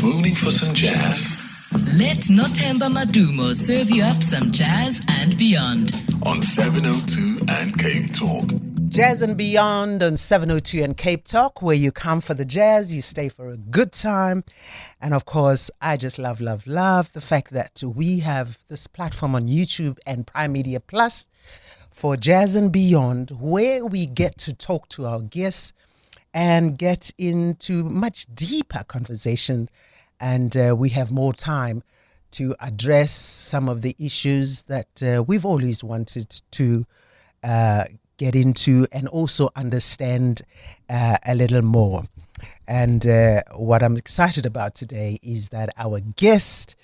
swooning for some jazz. Let Nothemba Madumo serve you up some jazz and beyond. On 702 and CapeTalk. Jazz and Beyond on 702 and CapeTalk, where you come for the jazz, you stay for a good time. And of course, I just love the fact that we have this platform on YouTube and Prime Media Plus for Jazz and Beyond, where we get to talk to our guests and get into much deeper conversation. And we have more time to address some of the issues that we've always wanted to get into and also understand a little more. And what I'm excited about today is that our guest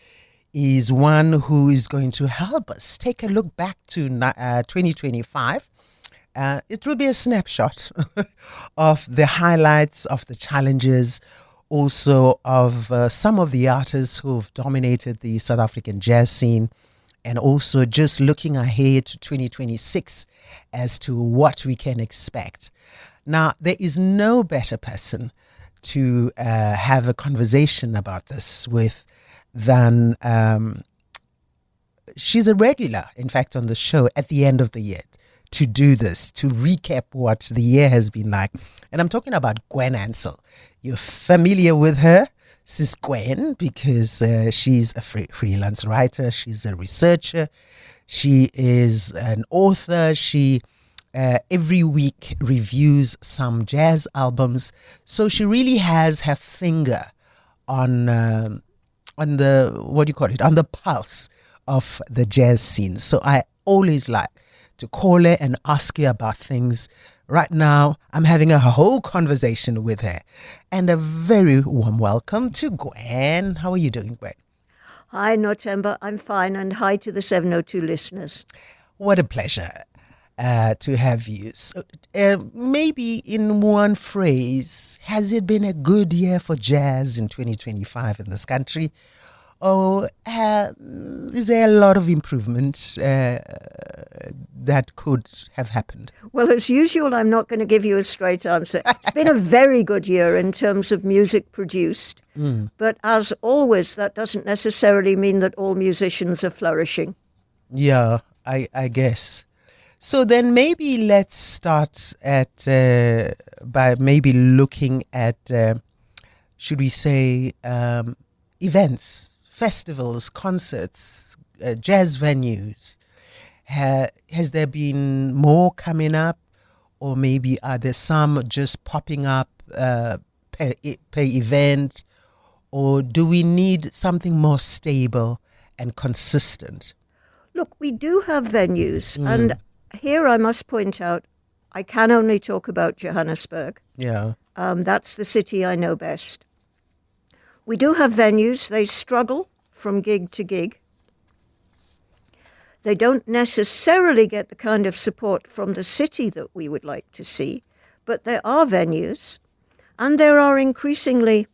is one who is going to help us take a look back to 2025. It will be a snapshot of the highlights, of the challenges, also of some of the artists who've dominated the South African jazz scene, and also just looking ahead to 2026 as to what we can expect. Now, there is no better person to have a conversation about this with than she's a regular, in fact, on the show at the end of the year to do this, to recap what the year has been like. And I'm talking about Gwen Ansell. You're familiar with her, Sis Gwen, because she's a freelance writer. She's a researcher. She is an author. She every week reviews some jazz albums. So she really has her finger on the, what do you call it, on the pulse of the jazz scene. So I always like to call her and ask her about things. Right now, I'm having a whole conversation with her. And a very warm welcome to Gwen. How are you doing, Gwen? Hi, Nothemba. I'm fine. And hi to the 702 listeners. What a pleasure to have you. So, maybe in one phrase, has it been a good year for jazz in 2025 in this country? Or is there a lot of improvement that could have happened? Well, as usual, I'm not going to give you a straight answer. It's been a very good year in terms of music produced. But as always, that doesn't necessarily mean that all musicians are flourishing. Yeah, I guess. So then maybe let's start by maybe looking at, should we say, events, festivals, concerts, jazz venues. Has there been more coming up, or maybe are there some just popping up per event, or do we need something more stable and consistent? Look, we do have venues, and here I must point out, I can only talk about Johannesburg. Yeah. That's the city I know best. We do have venues. They struggle from gig to gig. They don't necessarily get the kind of support from the city that we would like to see, but there are venues, and there are increasingly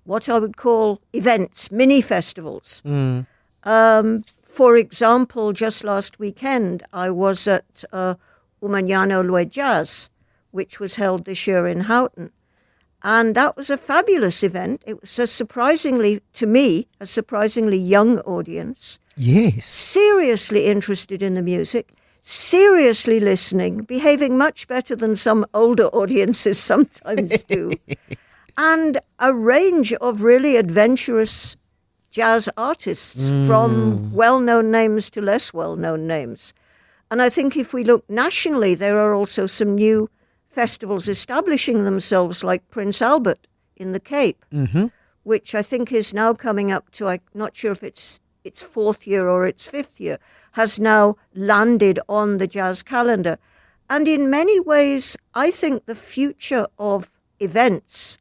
what I would call events, mini festivals. For example, just last weekend, I was at Umanyano Lwe Jazz, which was held this year in Houghton. And that was a fabulous event. It was to me, a surprisingly young audience. Yes. Seriously interested in the music, seriously listening, behaving much better than some older audiences sometimes do. And a range of really adventurous jazz artists, from well-known names to less well-known names. And I think if we look nationally, there are also some new festivals establishing themselves, like Prince Albert in the Cape, which I think is now coming up to, I'm not sure if it's its fourth year or its fifth year, has now landed on the jazz calendar. And in many ways, I think the future of events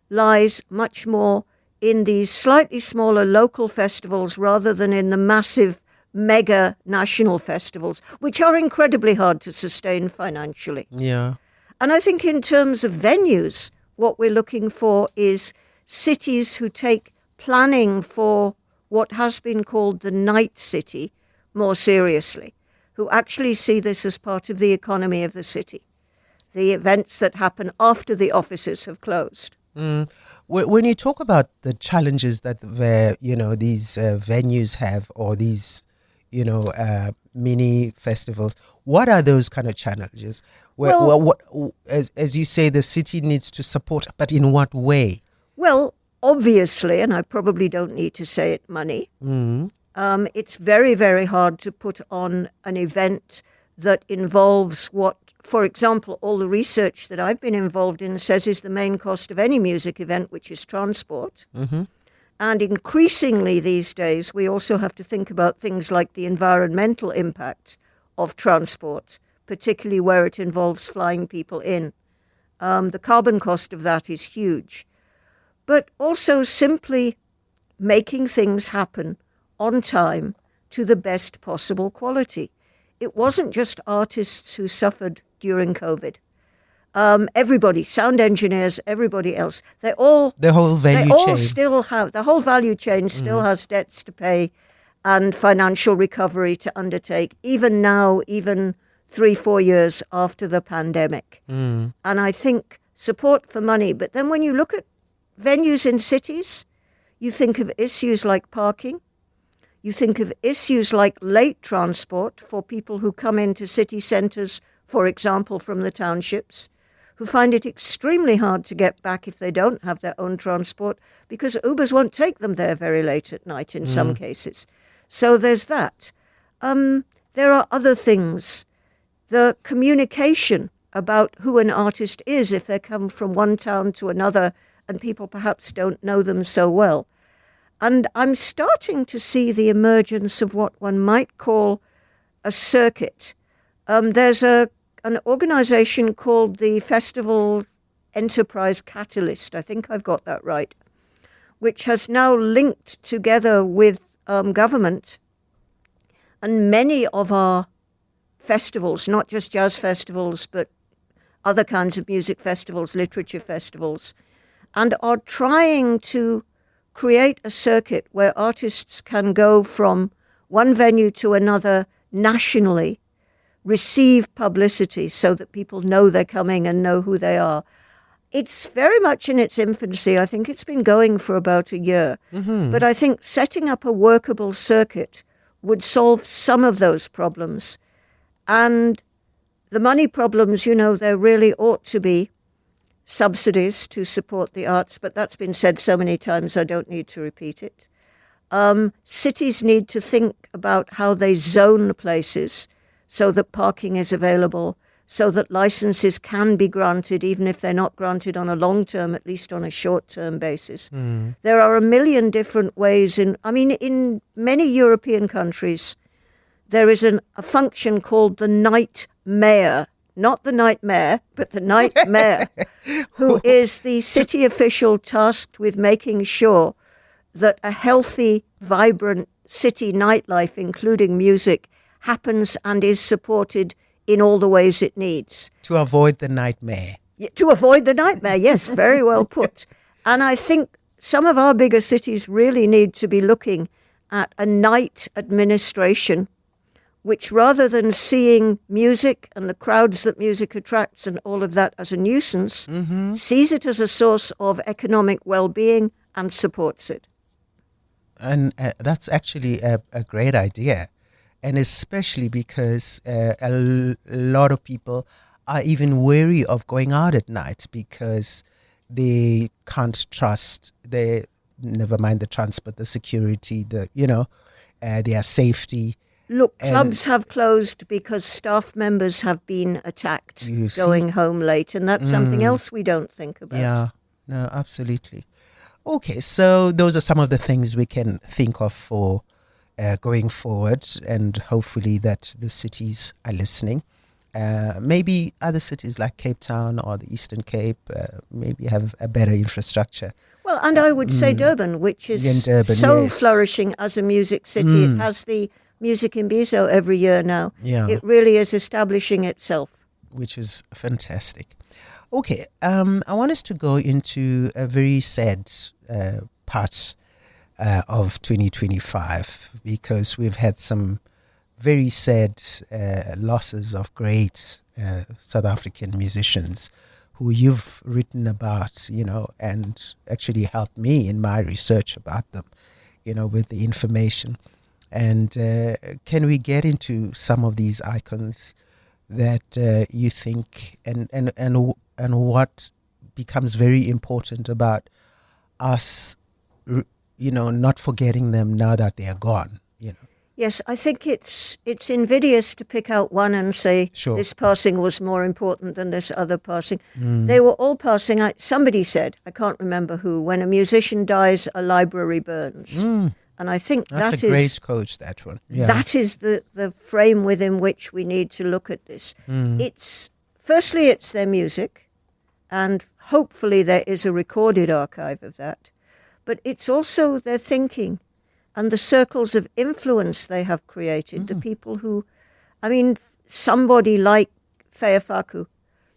lies much more in these slightly smaller local festivals rather than in the massive mega national festivals, which are incredibly hard to sustain financially. Yeah. And I think in terms of venues, what we're looking for is cities who take planning for what has been called the night city more seriously, who actually see this as part of the economy of the city, the events that happen after the offices have closed. When you talk about the challenges that these venues have, or these mini festivals, what are those kind of challenges? As you say, the city needs to support, but in what way? Well, obviously, and I probably don't need to say it, money. It's very, very hard to put on an event that involves what, for example, all the research that I've been involved in says is the main cost of any music event, which is transport. And increasingly these days, we also have to think about things like the environmental impact of transport, particularly where it involves flying people in. The carbon cost of that is huge. But also simply making things happen on time to the best possible quality. It wasn't just artists who suffered during COVID. Everybody, sound engineers, everybody else, the whole value chain still has debts to pay and financial recovery to undertake, even now, even 3-4 years after the pandemic. And I think support for money. But then when you look at venues in cities, you think of issues like parking. You think of issues like late transport for people who come into city centres, for example, from the townships, who find it extremely hard to get back if they don't have their own transport, because Ubers won't take them there very late at night in some cases. So there's that. There are other things. The communication about who an artist is if they come from one town to another and people perhaps don't know them so well. And I'm starting to see the emergence of what one might call a circuit. There's an organization called the Festival Enterprise Catalyst, I think I've got that right, which has now linked together with government and many of our festivals, not just jazz festivals, but other kinds of music festivals, literature festivals, and are trying to create a circuit where artists can go from one venue to another nationally, receive publicity so that people know they're coming and know who they are. It's very much in its infancy. I think it's been going for about a year. But I think setting up a workable circuit would solve some of those problems. And the money problems, there really ought to be subsidies to support the arts, but that's been said so many times I don't need to repeat it. Cities need to think about how they zone places so that parking is available, so that licenses can be granted, even if they're not granted on a long-term, at least on a short-term basis. There are a million different ways. In many European countries, there is a function called the night mayor, not the nightmare, but the night mayor, who is the city official tasked with making sure that a healthy, vibrant city nightlife, including music, happens and is supported in all the ways it needs. To avoid the nightmare. To avoid the nightmare, yes, very well put. And I think some of our bigger cities really need to be looking at a night administration which, rather than seeing music and the crowds that music attracts and all of that as a nuisance, sees it as a source of economic well-being and supports it. And that's actually a great idea. And especially because a lot of people are even wary of going out at night because they can't trust, never mind the transport, the security, their safety. Look, clubs have closed because staff members have been attacked going home late, and that's something else we don't think about. Yeah, no, absolutely. Okay, so those are some of the things we can think of for going forward, and hopefully that the cities are listening. Maybe other cities like Cape Town or the Eastern Cape maybe have a better infrastructure. Well, and I would say Durban, which is flourishing as a music city. It has the Music in Bizo every year now. Yeah. It really is establishing itself. Which is fantastic. Okay, I want us to go into a very sad part of 2025 because we've had some very sad losses of great South African musicians who you've written about, and actually helped me in my research about them, with the information. And can we get into some of these icons that you think and what becomes very important about us, not forgetting them now that they are gone, Yes, I think it's invidious to pick out one and say Sure. this passing was more important than this other passing. They were all passing. Somebody said, I can't remember who, when a musician dies, a library burns. And I think That's a great coach, that one. Yeah. that is the frame within which we need to look at this. Firstly, it's their music, and hopefully there is a recorded archive of that. But it's also their thinking and the circles of influence they have created, the people who, somebody like Feafaku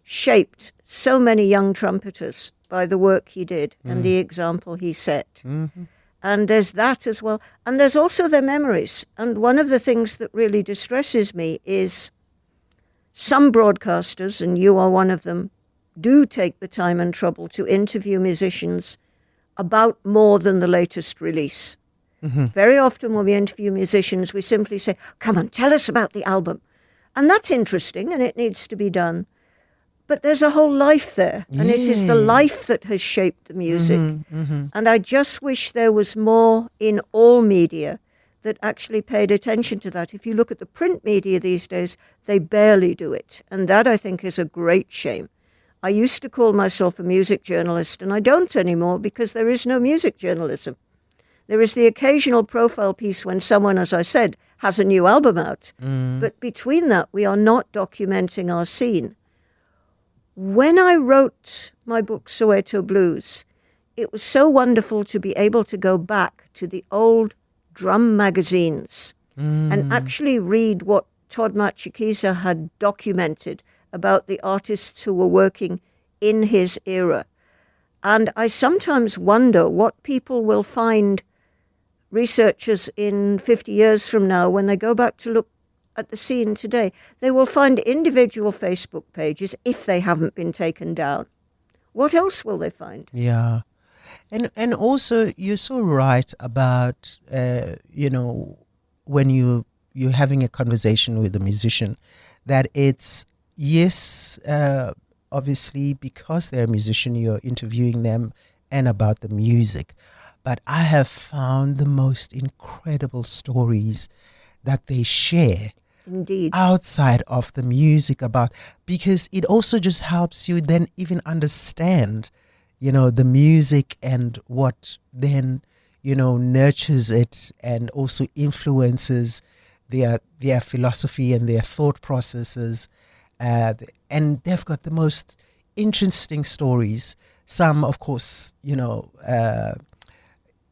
shaped so many young trumpeters by the work he did and the example he set. And there's that as well. And there's also their memories. And one of the things that really distresses me is some broadcasters, and you are one of them, do take the time and trouble to interview musicians about more than the latest release. Very often when we interview musicians, we simply say, come on, tell us about the album. And that's interesting, and it needs to be done. But there's a whole life there, and it is the life that has shaped the music. And I just wish there was more in all media that actually paid attention to that. If you look at the print media these days, they barely do it. And that, I think, is a great shame. I used to call myself a music journalist, and I don't anymore because there is no music journalism. There is the occasional profile piece when someone, as I said, has a new album out. But between that, we are not documenting our scene. When I wrote my book, Soweto Blues, it was so wonderful to be able to go back to the old drum magazines and actually read what Todd Matshikiza had documented about the artists who were working in his era. And I sometimes wonder what people will find, researchers in 50 years from now, when they go back to look at the scene today. They will find individual Facebook pages if they haven't been taken down. What else will they find? Yeah. And also, you're so right about, when you're having a conversation with a musician, that it's, yes, obviously, because they're a musician, you're interviewing them and about the music. But I have found the most incredible stories that they share. Indeed. Outside of the music because it also just helps you then even understand, the music and what then, nurtures it and also influences their philosophy and their thought processes. And they've got the most interesting stories. Some, of course,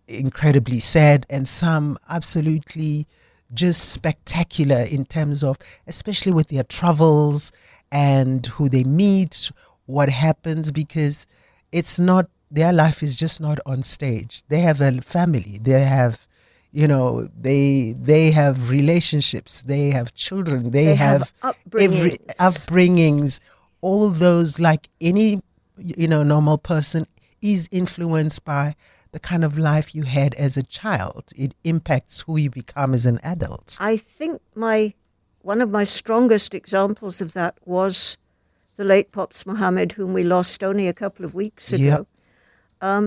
incredibly sad, and some absolutely just spectacular in terms of, especially with their travels and who they meet, what happens, because it's not, their life is just not on stage. They have a family, they have, they have relationships, they have children, they have upbringings, all those, like any, normal person is influenced by the kind of life you had as a child. It impacts who you become as an adult. I think one of my strongest examples of that was the late Pops Mohammed, whom we lost only a couple of weeks ago.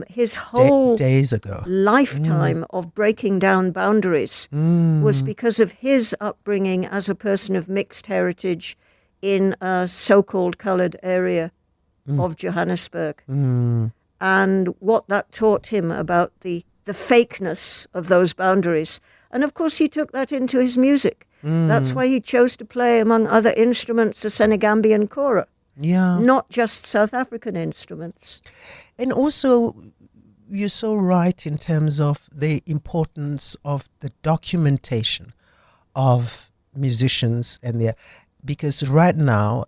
His whole days ago lifetime of breaking down boundaries was because of his upbringing as a person of mixed heritage in a so-called coloured area of Johannesburg. And what that taught him about the fakeness of those boundaries. And of course he took that into his music. That's why he chose to play, among other instruments, the Senegambian kora. Yeah. Not just South African instruments. And also, you're so right in terms of the importance of the documentation of musicians and because right now,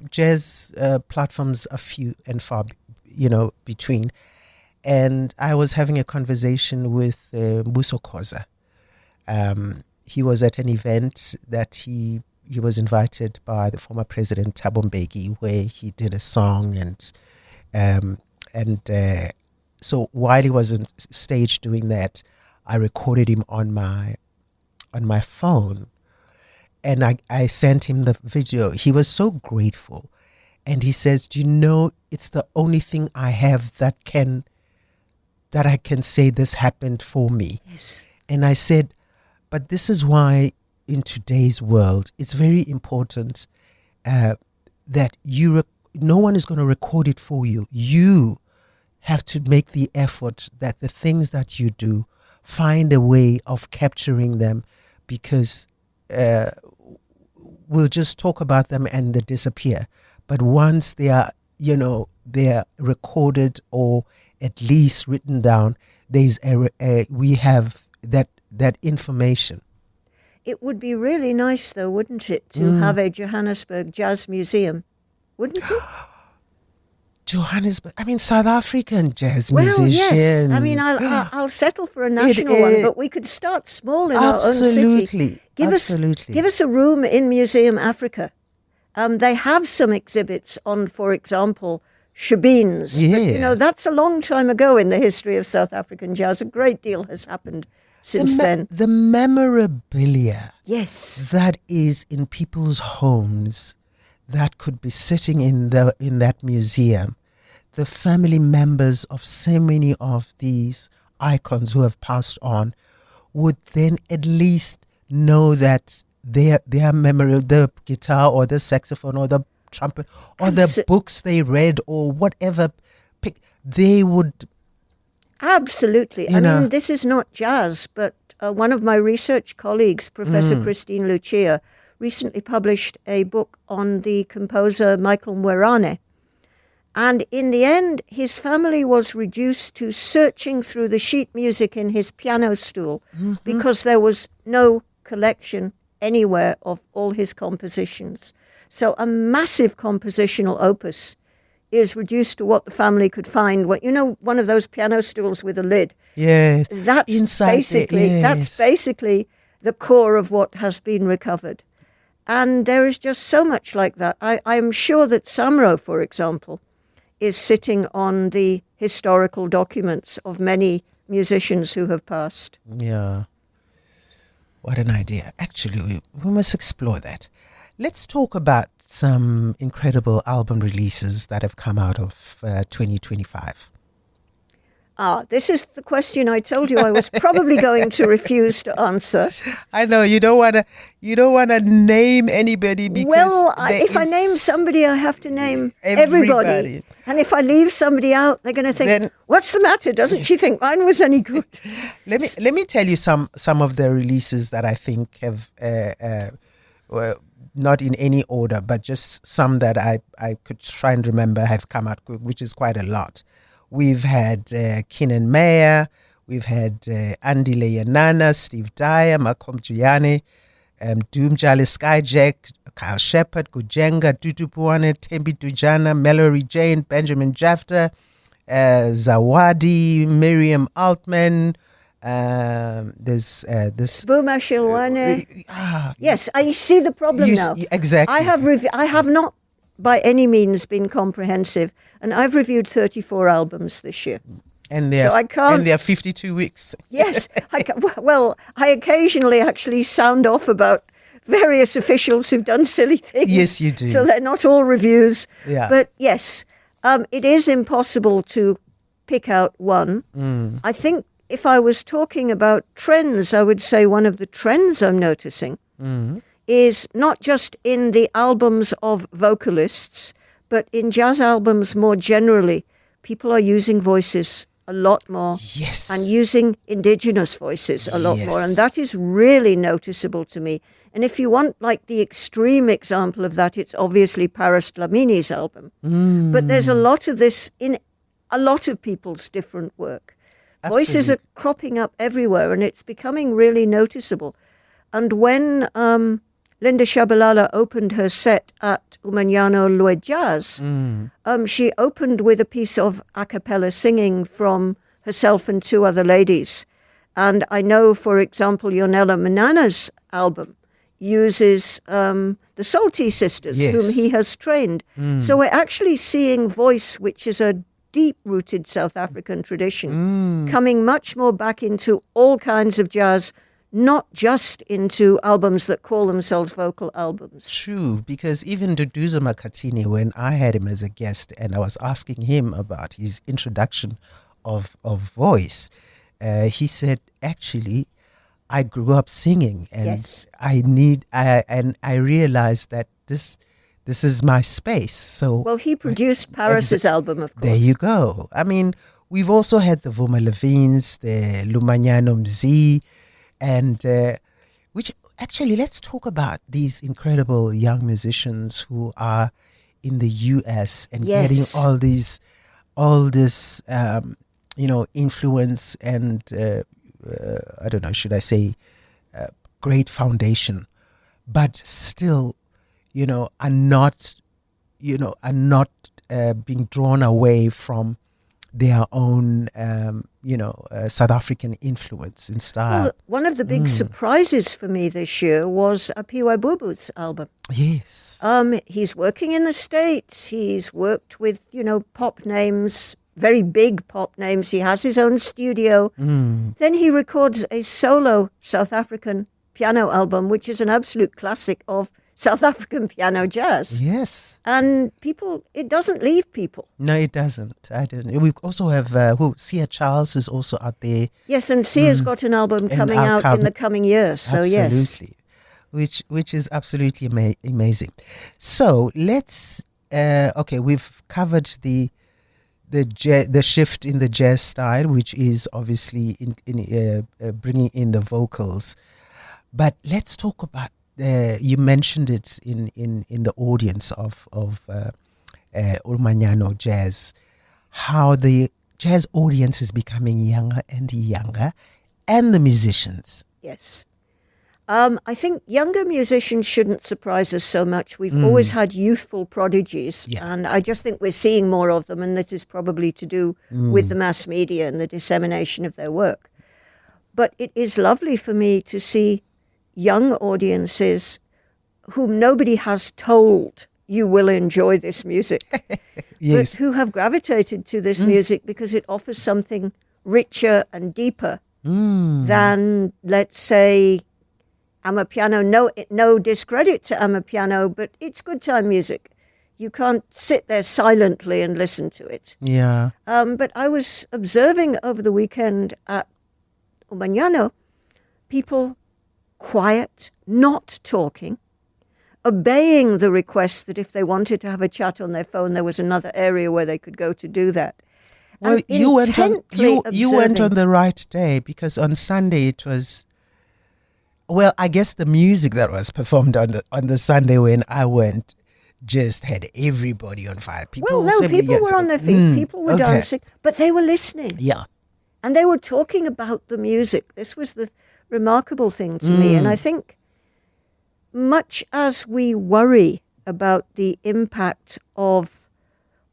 jazz platforms are few and far, between. And I was having a conversation with Mbuso Khoza. He was at an event that he, he was invited by the former president Thabo Mbeki, where he did a song, and so while he was on stage doing that, I recorded him on my phone, and I sent him the video. He was so grateful, and he says, "Do you know, it's the only thing I have that I can say this happened for me." Yes. And I said, but this is why in today's world, it's very important that no one is going to record it for you. You have to make the effort that the things that you do, find a way of capturing them, because we'll just talk about them and they disappear. But once they are recorded or at least written down, we have that information. It would be really nice, though, wouldn't it, to have a Johannesburg Jazz Museum, wouldn't it? Johannesburg, South African jazz Well, musician. yes. I'll settle for a national one, but we could start small in our own city. Give us a room in Museum Africa. They have some exhibits on, for example, shebeens. Yeah. But, that's a long time ago in the history of South African jazz. A great deal has happened since then. The memorabilia, yes, that is in people's homes, that could be sitting in that museum. The family members of so many of these icons who have passed on would then at least know that their memory, the guitar or the saxophone or the trumpet or the books they read or whatever, they would. Absolutely. This is not jazz, but one of my research colleagues, Professor Christine Lucia, recently published a book on the composer Michael Mwerane. And in the end, his family was reduced to searching through the sheet music in his piano stool because there was no collection anywhere of all his compositions. So a massive compositional opus is reduced to what the family could find. One of those piano stools with a lid. Yes. That's basically the core of what has been recovered. And there is just so much like that. I'm sure that Samro, for example, is sitting on the historical documents of many musicians who have passed. Yeah. What an idea. Actually, we must explore that. Let's talk about some incredible album releases that have come out of 2025. This is the question I told you I was probably going to refuse to answer. I know you don't want to name anybody because if I name somebody, I have to name everybody. And if I leave somebody out, they're going to think, "What's the matter? Doesn't she think mine was any good?" Let me tell you some of the releases that I think have not in any order, but just some that I could try and remember have come out good, which is quite a lot. We've had Keenan Meyer, we've had Andile Yanana, Steve Dyer, Malcolm Giuliani, Doom Jali Skyjack, Kyle Shepard, Gujenga, Dudu Puane, Tembi Dujana, Mallory Jane, Benjamin Jafta, Zawadi, Miriam Altman. There's this Buma Shilwane. Yes, I see the problem now. Exactly. I have not by any means been comprehensive, and I've reviewed 34 albums this year. And they're 52 weeks. Yes. I occasionally actually sound off about various officials who've done silly things. Yes, you do. So they're not all reviews. Yeah. But yes, it is impossible to pick out one. I think if I was talking about trends, I would say one of the trends I'm noticing is not just in the albums of vocalists, but in jazz albums more generally. People are using voices a lot more. Yes. And using indigenous voices a lot more. And that is really noticeable to me. And if you want like the extreme example of that, it's obviously Paris Dlamini's album. But there's a lot of this in a lot of people's different work. Absolutely. Voices are cropping up everywhere, and it's becoming really noticeable. And when Linda Shabalala opened her set at Umanyano Lue Jazz, she opened with a piece of a cappella singing from herself and two other ladies. And I know, for example, Yonela Manana's album uses the Salty Sisters, Yes. whom he has trained. So we're actually seeing voice, which is a deep-rooted South African tradition, coming much more back into all kinds of jazz, not just into albums that call themselves vocal albums. True, because even Duduzo Makhathini, when I had him as a guest and I was asking him about his introduction of voice, he said, actually, I grew up singing, and Yes. I realized that this is my space. So Well, he produced Paris's album, of course. there you go. I mean, we've also had the Vuma Levines, the Lumanyano Mzi, and which actually, let's talk about these incredible young musicians who are in the US and Yes. getting all this, influence and I don't know, should I say, great foundation, but still, are not being drawn away from their own, South African influence and style. Well, one of the big surprises for me this year was Apiwa Bubu's album. Yes. He's working in the States. He's worked with, pop names, very big pop names. He has his own studio. Then he records a solo South African piano album, which is an absolute classic of South African piano jazz. Yes. And it doesn't leave people. No, it doesn't. I don't. We also have Sia Charles is also out there. Yes, and Sia's got an album coming out in the coming year. So Absolutely. yes. Which is absolutely amazing. So let's. We've covered the shift in the jazz style, which is obviously in bringing in the vocals. But let's talk about. You mentioned it in the audience of Ulmanyano Jazz, how the jazz audience is becoming younger and younger, and the musicians. Yes. I think younger musicians shouldn't surprise us so much. We've always had youthful prodigies, and I just think we're seeing more of them, and this is probably to do with the mass media and the dissemination of their work. But it is lovely for me to see young audiences whom nobody has told you will enjoy this music, Yes. but who have gravitated to this music because it offers something richer and deeper than, let's say, Amapiano. No discredit to Amapiano, but it's good time music. You can't sit there silently and listen to it. Yeah. But I was observing over the weekend at Umanyano, people quiet, not talking, obeying the request that if they wanted to have a chat on their phone, there was another area where they could go to do that. Well, And you went intently on the right day, because on Sunday it was. Well, I guess the music that was performed on the Sunday when I went just had everybody on fire. People were on their feet, people were dancing, but they were listening. Yeah. And they were talking about the music. This was the remarkable thing to me. And I think much as we worry about the impact of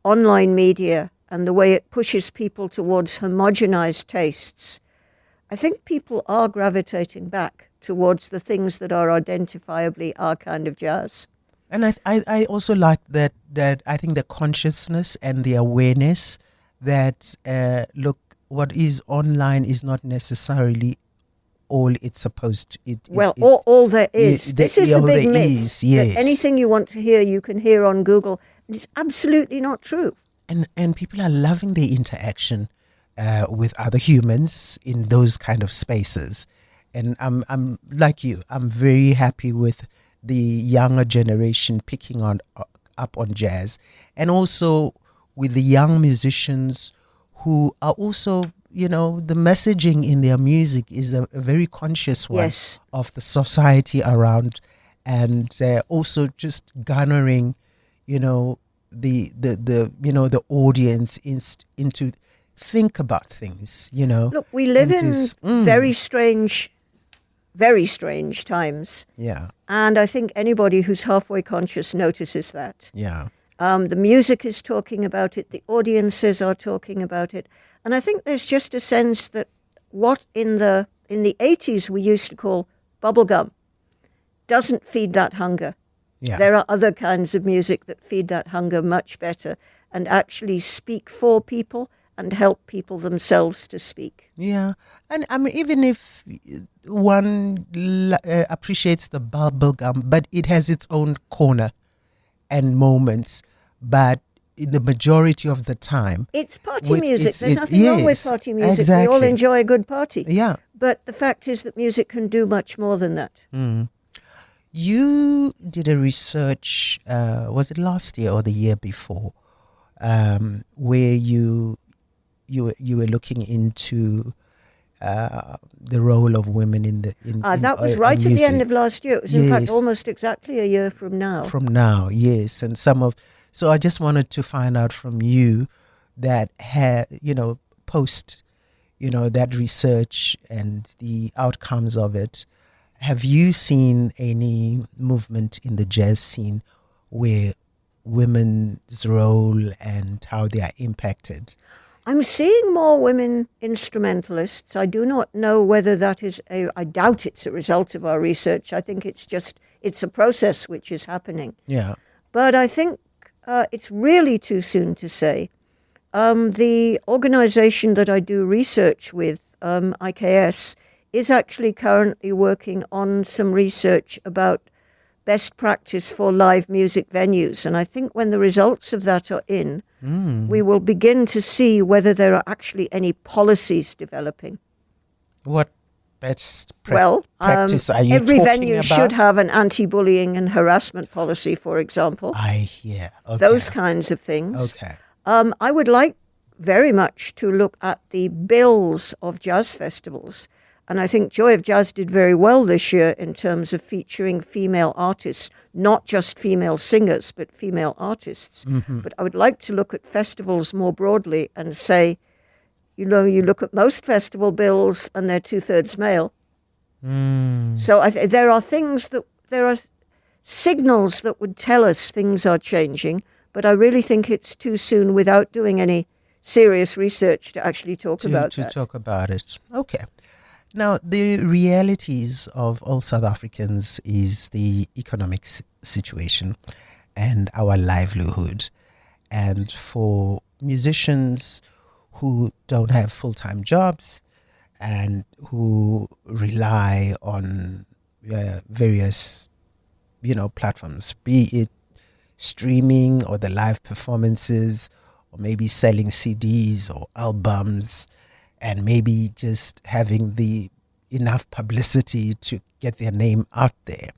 online media and the way it pushes people towards homogenized tastes, I think people are gravitating back towards the things that are identifiably our kind of jazz. And I also like that I think the consciousness and the awareness that, look, what is online is not necessarily all it's supposed to. All there is. This is the big myth. Yes. That anything you want to hear, you can hear on Google. It's absolutely not true. And people are loving the interaction with other humans in those kind of spaces. And I'm like you. I'm very happy with the younger generation picking up on jazz, and also with the young musicians who are also, the messaging in their music is a very conscious one of the society around, and also just garnering, the audience into think about things, Look, we live in very strange times. Yeah. And I think anybody who's halfway conscious notices that. Yeah. The music is talking about it. The audiences are talking about it. And I think there's just a sense that what in the 80s we used to call bubblegum doesn't feed that hunger. Yeah. There are other kinds of music that feed that hunger much better and actually speak for people and help people themselves to speak. Yeah. And I mean, even if one appreciates the bubblegum, but it has its own corner and moments, but in the majority of the time, it's party music. There's nothing wrong with party music. Exactly. We all enjoy a good party. Yeah. But the fact is that music can do much more than that. You did a research, was it last year or the year before, where you were looking into the role of women in that was right at the end of last year. It was in fact almost exactly a year from now. Yes, and so I just wanted to find out from you that post that research and the outcomes of it. Have you seen any movement in the jazz scene where women's role and how they are impacted? I'm seeing more women instrumentalists. I do not know whether that is I doubt it's a result of our research. I think it's a process which is happening. Yeah. But I think it's really too soon to say. The organization that I do research with, IKS, is actually currently working on some research about best practice for live music venues. And I think when the results of that are in, we will begin to see whether there are actually any policies developing. What best practice are you every talking venue about? should have an anti-bullying and harassment policy, for example. I hear. Okay. Those kinds of things. Okay. I would like very much to look at the bills of jazz festivals. And I think Joy of Jazz did very well this year in terms of featuring female artists, not just female singers, but female artists. But I would like to look at festivals more broadly and say, you look at most festival bills and they're 2/3 male. So there are signals that would tell us things are changing, but I really think it's too soon without doing any serious research to actually talk about that. To talk about it. Okay. Now, the realities of all South Africans is the economic situation and our livelihood. And for musicians who don't have full-time jobs and who rely on various, platforms, be it streaming or the live performances or maybe selling CDs or albums, and maybe just having the enough publicity to get their name out there.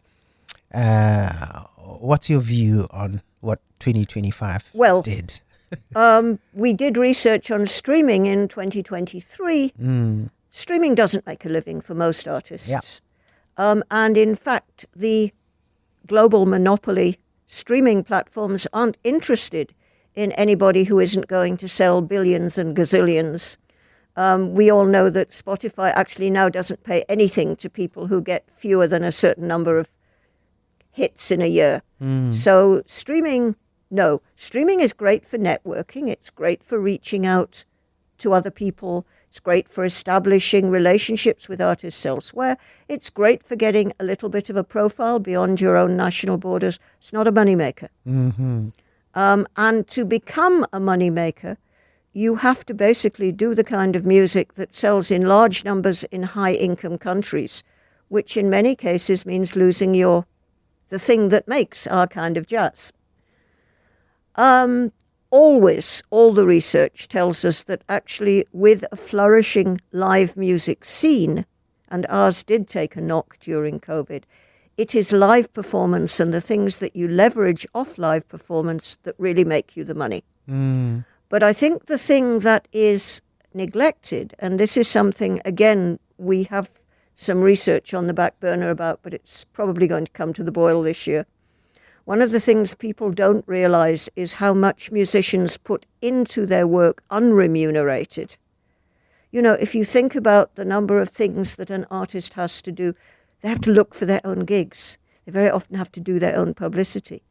What's your view on what 2025 did? We did research on streaming in 2023. Streaming doesn't make a living for most artists. Yeah. And in fact, the global monopoly streaming platforms aren't interested in anybody who isn't going to sell billions and gazillions. We all know that Spotify actually now doesn't pay anything to people who get fewer than a certain number of hits in a year. So streaming is great for networking. It's great for reaching out to other people. It's great for establishing relationships with artists elsewhere. It's great for getting a little bit of a profile beyond your own national borders. It's not a moneymaker. And to become a moneymaker, you have to basically do the kind of music that sells in large numbers in high-income countries, which in many cases means losing the thing that makes our kind of jazz. Always, all the research tells us that actually with a flourishing live music scene, and ours did take a knock during COVID, it is live performance and the things that you leverage off live performance that really make you the money. But I think the thing that is neglected, and this is something, again, we have some research on the back burner about, but it's probably going to come to the boil this year. One of the things people don't realize is how much musicians put into their work unremunerated. If you think about the number of things that an artist has to do, they have to look for their own gigs. They very often have to do their own publicity.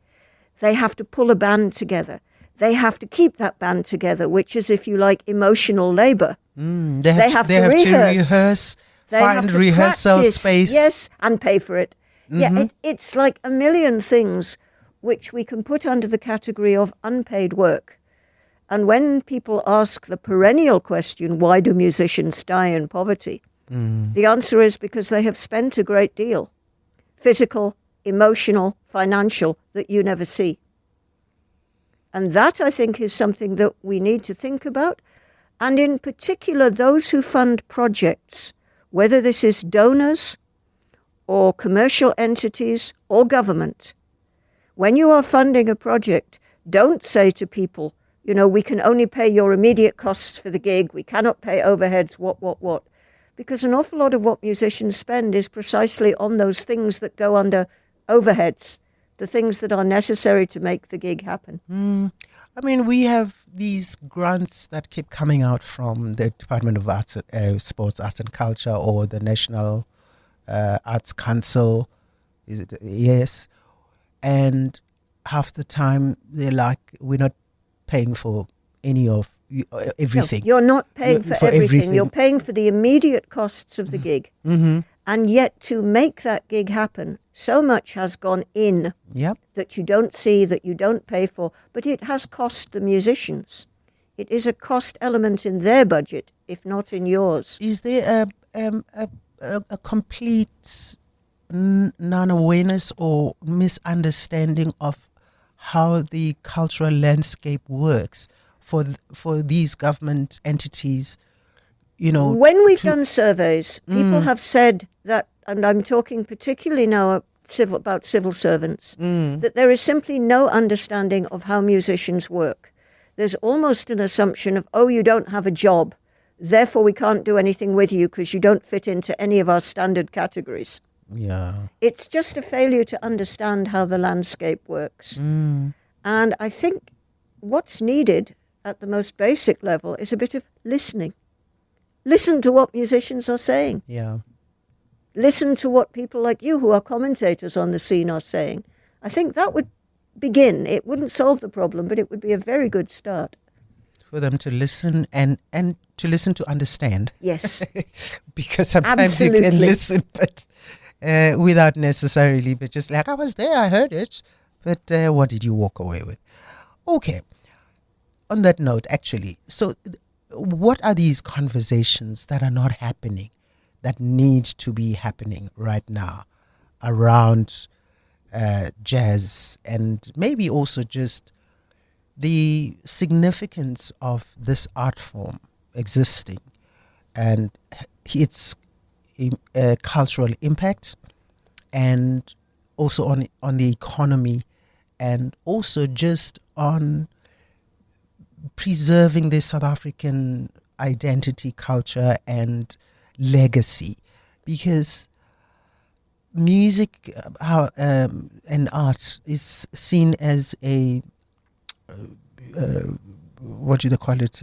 They have to pull a band together. They have to keep that band together, which is, if you like, emotional labor. They have to rehearse. They find have to rehearsal practice, space. Yes, and pay for it. Yeah, it's like a million things which we can put under the category of unpaid work. And when people ask the perennial question, why do musicians die in poverty? The answer is because they have spent a great deal, physical, emotional, financial, that you never see. And that, I think, is something that we need to think about. And in particular, those who fund projects, whether this is donors or commercial entities or government, when you are funding a project, don't say to people, you know, we can only pay your immediate costs for the gig, we cannot pay overheads, what. Because an awful lot of what musicians spend is precisely on those things that go under overheads, the things that are necessary to make the gig happen. I mean, we have these grants that keep coming out from the Department of Arts, Sports, Arts and Culture, or the National Arts Council. Is it? Yes. And half the time they're like, we're not paying for any of everything. No, you're not paying for everything. You're paying for the immediate costs of the gig. And yet to make that gig happen, so much has gone in that you don't see, that you don't pay for, but it has cost the musicians. It is a cost element in their budget, if not in yours. Is there a complete non-awareness or misunderstanding of how the cultural landscape works for these government entities? You know, when we've done surveys, people have said that, and I'm talking particularly now about civil servants, that there is simply no understanding of how musicians work. There's almost an assumption of, oh, you don't have a job, therefore we can't do anything with you because you don't fit into any of our standard categories. Yeah. It's just a failure to understand how the landscape works. And I think what's needed at the most basic level is a bit of listening. Listen to what musicians are saying. Yeah. Listen to what people like you who are commentators on the scene are saying. I think that would begin. It wouldn't solve the problem, but it would be a very good start. For them to listen and to listen to understand. Yes. Because sometimes you can listen, but without necessarily, but just like, I was there, I heard it, but what did you walk away with? Okay. On that note, actually, so what are these conversations that are not happening, that need to be happening right now around jazz, and maybe also just the significance of this art form existing and its cultural impact, and also on the economy, and also just on preserving the South African identity, culture, and legacy, because music and art is seen as a what do they call it?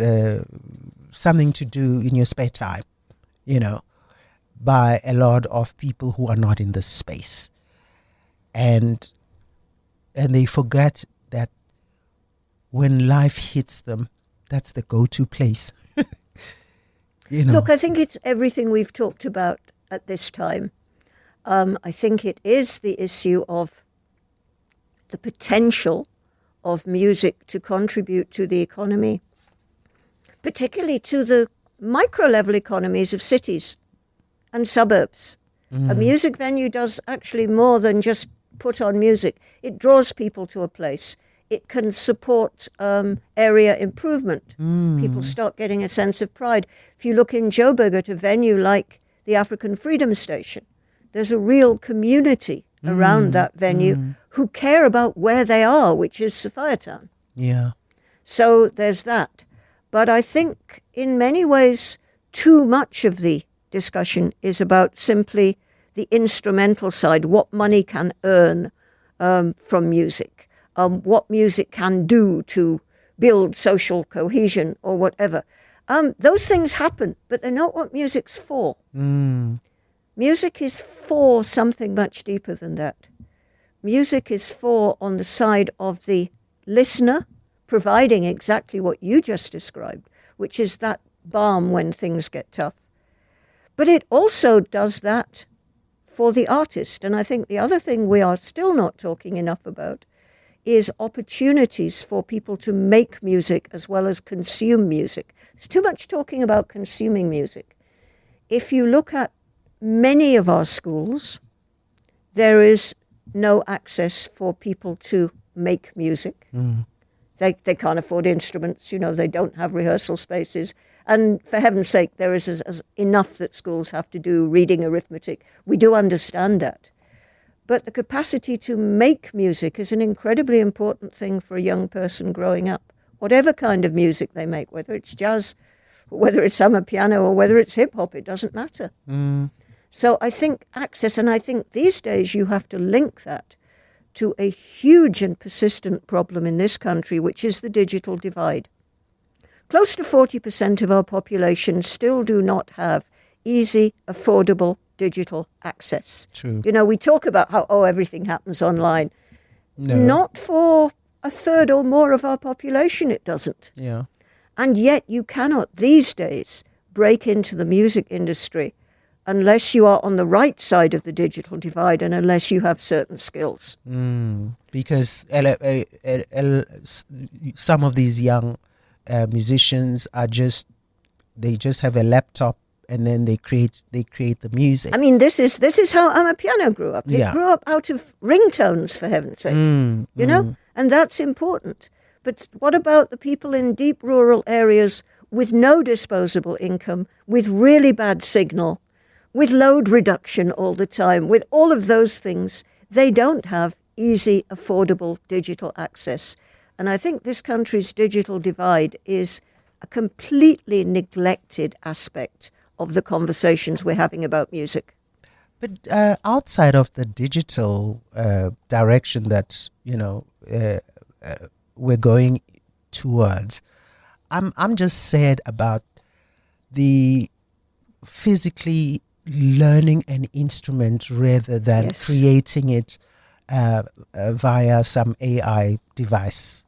Something to do in your spare time, you know, by a lot of people who are not in this space, and they forget that when life hits them, that's the go-to place. You know. Look, I think it's everything we've talked about at this time. I think it is the issue of the potential of music to contribute to the economy, particularly to the micro-level economies of cities and suburbs. A music venue does actually more than just put on music. It draws people to a place. It can support area improvement. People start getting a sense of pride. If you look in Joburg at a venue like the African Freedom Station, there's a real community around that venue who care about where they are, which is Sophiatown. Yeah. So there's that. But I think in many ways too much of the discussion is about simply the instrumental side, what money can earn from music. What music can do to build social cohesion or whatever. Those things happen, but they're not what music's for. Music is for something much deeper than that. Music is for on the side of the listener, providing exactly what you just described, which is that balm when things get tough. But it also does that for the artist. And I think the other thing we are still not talking enough about is opportunities for people to make music as well as consume music. There's too much talking about consuming music. If you look at many of our schools, there is no access for people to make music. They can't afford instruments, they don't have rehearsal spaces. And for heaven's sake, there is enough that schools have to do, reading, arithmetic. We do understand that. But the capacity to make music is an incredibly important thing for a young person growing up. Whatever kind of music they make, whether it's jazz, whether it's amapiano, or whether it's hip-hop, it doesn't matter. So I think access, and I think these days you have to link that to a huge and persistent problem in this country, which is the digital divide. Close to 40% of our population still do not have easy, affordable digital access. True. We talk about how, everything happens online. No. Not for a third or more of our population, it doesn't. Yeah. And yet you cannot these days break into the music industry unless you are on the right side of the digital divide and unless you have certain skills. Because some of these young musicians they just have a laptop and then they create the music. I mean, this is how amapiano grew up. It Yeah. grew up out of ringtones, for heaven's sake. And that's important. But what about the people in deep rural areas with no disposable income, with really bad signal, with load reduction all the time, with all of those things? They don't have easy, affordable digital access. And I think this country's digital divide is a completely neglected aspect of the conversations we're having about music. But outside of the digital direction that we're going towards, I'm just sad about the physically learning an instrument rather than creating it via some AI device.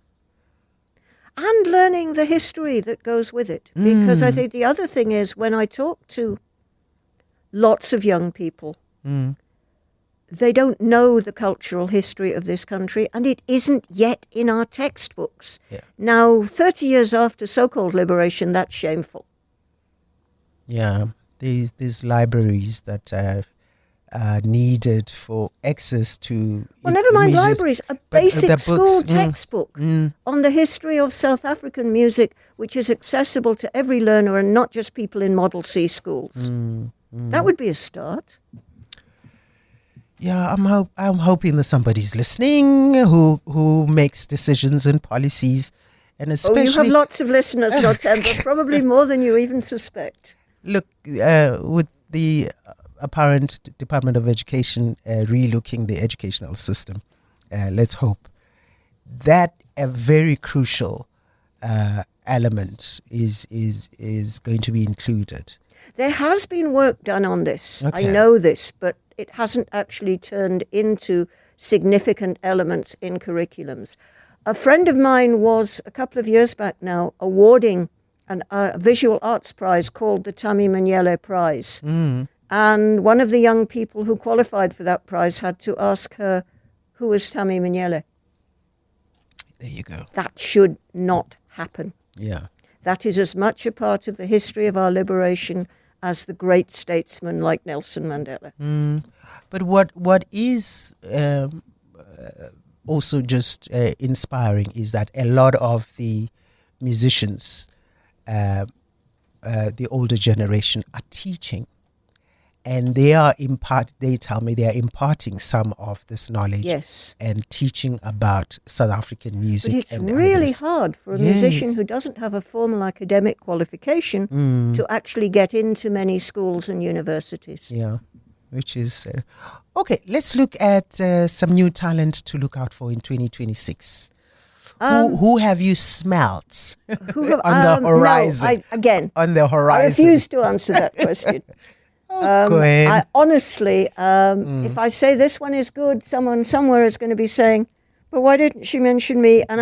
And learning the history that goes with it. Because I think the other thing is, when I talk to lots of young people, they don't know the cultural history of this country, and it isn't yet in our textbooks. Yeah. Now, 30 years after so-called liberation, that's shameful. Yeah, these libraries that are needed for access to... Well, never mind music, libraries, a but basic the school books, textbook on the history of South African music, which is accessible to every learner and not just people in Model C schools. That would be a start. Yeah, I'm hoping that somebody's listening who makes decisions and policies, and especially... you have lots of listeners, Nothemba, probably more than you even suspect. Look, with the apparent Department of Education relooking the educational system, let's hope that a very crucial element is going to be included. There has been work done on this. Okay. I know this, but it hasn't actually turned into significant elements in curriculums. A friend of mine was, a couple of years back now, awarding a visual arts prize called the Tami Manyele Prize. And one of the young people who qualified for that prize had to ask her, who is Tami Manyele? There you go. That should not happen. Yeah. That is as much a part of the history of our liberation as the great statesmen like Nelson Mandela. But what is also just inspiring is that a lot of the musicians, the older generation, are teaching. And they tell me they are imparting some of this knowledge and teaching about South African music. But it's and really others. hard for a musician who doesn't have a formal academic qualification to actually get into many schools and universities. Yeah, which is... okay, let's look at some new talent to look out for in 2026. Who have you smelt on the horizon? No, on the horizon. I refuse to answer that question. Gwen. I honestly, if I say this one is good, someone somewhere is going to be saying, but why didn't she mention me? And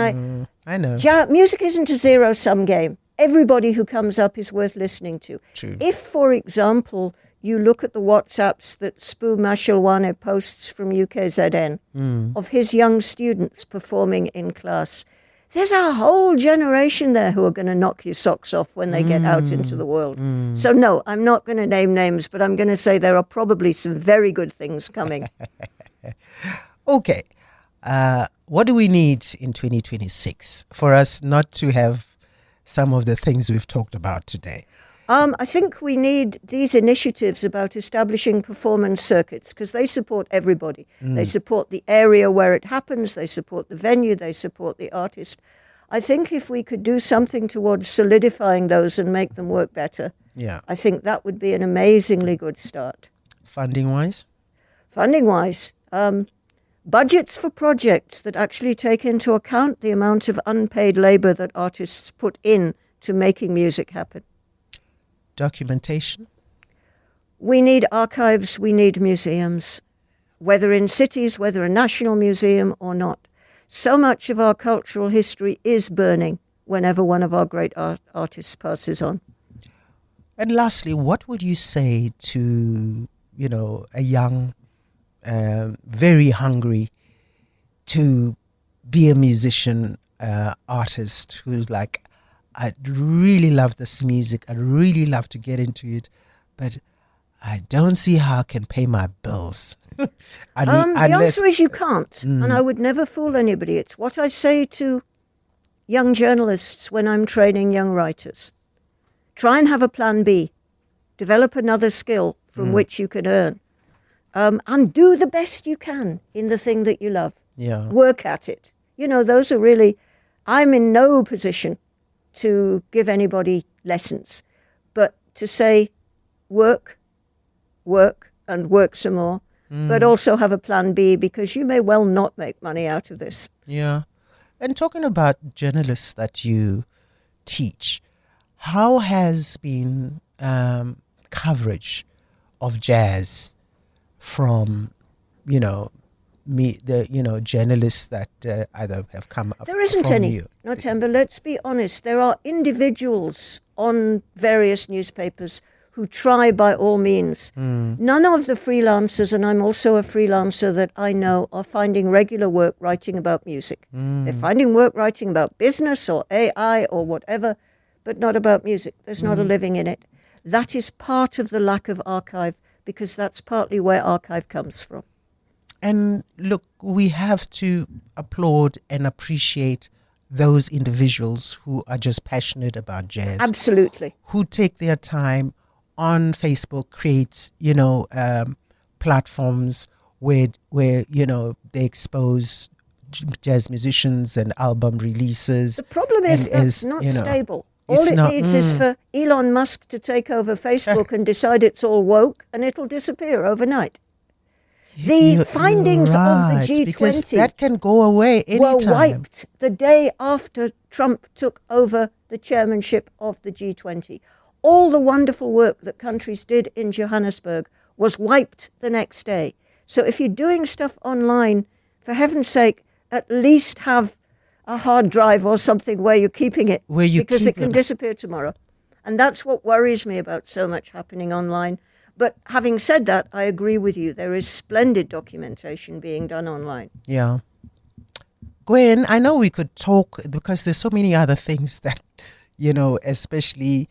I know. music isn't a zero-sum game. everybody who comes up is worth listening to. True. If, for example, you look at the WhatsApps that Spoo Mashilwane posts from UKZN of his young students performing in class, there's a whole generation there who are going to knock your socks off when they get out into the world. So no, I'm not going to name names, but I'm going to say there are probably some very good things coming. Okay. What do we need in 2026 for us not to have some of the things we've talked about today? I think we need these initiatives about establishing performance circuits because they support everybody. They support the area where it happens, they support the venue, they support the artist. I think if we could do something towards solidifying those and make them work better, I think that would be an amazingly good start. Funding-wise? Funding-wise, budgets for projects that actually take into account the amount of unpaid labour that artists put in to making music happen. Documentation? We need archives, we need museums, whether in cities, whether a national museum or not. So much of our cultural history is burning whenever one of our great artists passes on. And lastly, what would you say to, a young, very hungry to be a musician, artist who's like, I'd really love this music. I'd really love to get into it, but I don't see how I can pay my bills. The answer is you can't, and I would never fool anybody. It's what I say to young journalists when I'm training young writers. Try and have a plan B. Develop another skill from which you can earn. And do the best you can in the thing that you love. Yeah. Work at it. Those are really... I'm in no position to give anybody lessons, but to say work, and work some more, but also have a plan B because you may well not make money out of this. Yeah. And talking about journalists that you teach, how has been coverage of jazz from, journalists that either have come up There isn't from any. you? Nothemba, let's be honest. There are individuals on various newspapers who try by all means. None of the freelancers, and I'm also a freelancer that I know, are finding regular work writing about music. They're finding work writing about business or AI or whatever, but not about music. There's not a living in it. That is part of the lack of archive because that's partly where archive comes from. And look, we have to applaud and appreciate those individuals who are just passionate about jazz. Absolutely. Who take their time on Facebook, create, platforms where they expose jazz musicians and album releases. The problem is it's not stable. All it needs is for Elon Musk to take over Facebook and decide it's all woke, and it'll disappear overnight. The findings of the G20 because that can go away anytime. Were wiped the day after Trump took over the chairmanship of the G20. All the wonderful work that countries did in Johannesburg was wiped the next day. So if you're doing stuff online, for heaven's sake, at least have a hard drive or something where you're keeping it, because it can disappear tomorrow. And that's what worries me about so much happening online. But having said that, I agree with you. There is splendid documentation being done online. Yeah. Gwen, I know we could talk because there's so many other things that, especially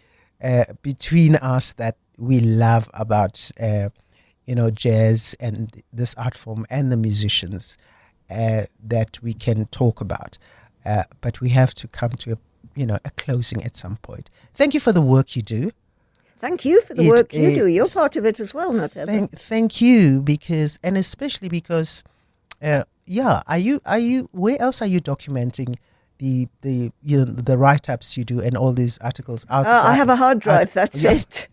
between us that we love about, jazz and this art form and the musicians that we can talk about. But we have to come to a closing at some point. Thank you for the work you do. Thank you for the work you do. You're part of it as well, Nothemba. Thank you, and especially because, are you? Where else are you documenting the write-ups you do and all these articles outside? I have a hard drive. That's it.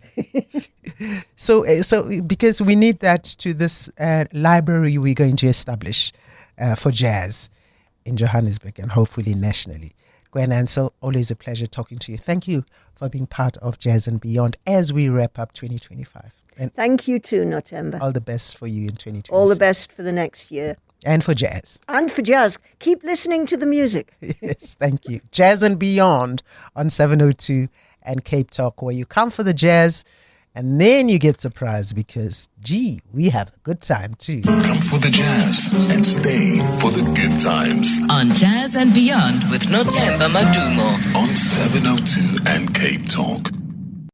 So because we need that to this library we're going to establish for jazz in Johannesburg and hopefully nationally. Gwen Ansell, always a pleasure talking to you. Thank you for being part of Jazz and Beyond as we wrap up 2025. And thank you too, Nothemba. all the best for you in 2026. All the best for the next year. And for jazz. And for jazz. Keep listening to the music. Yes, thank you. Jazz and Beyond on 702 and Cape Talk, where you come for the jazz and then you get surprised because, gee, we have a good time too. Come for the jazz and stay for the good times. On Jazz and Beyond with Nothemba Madumo. On 702 and Cape Talk.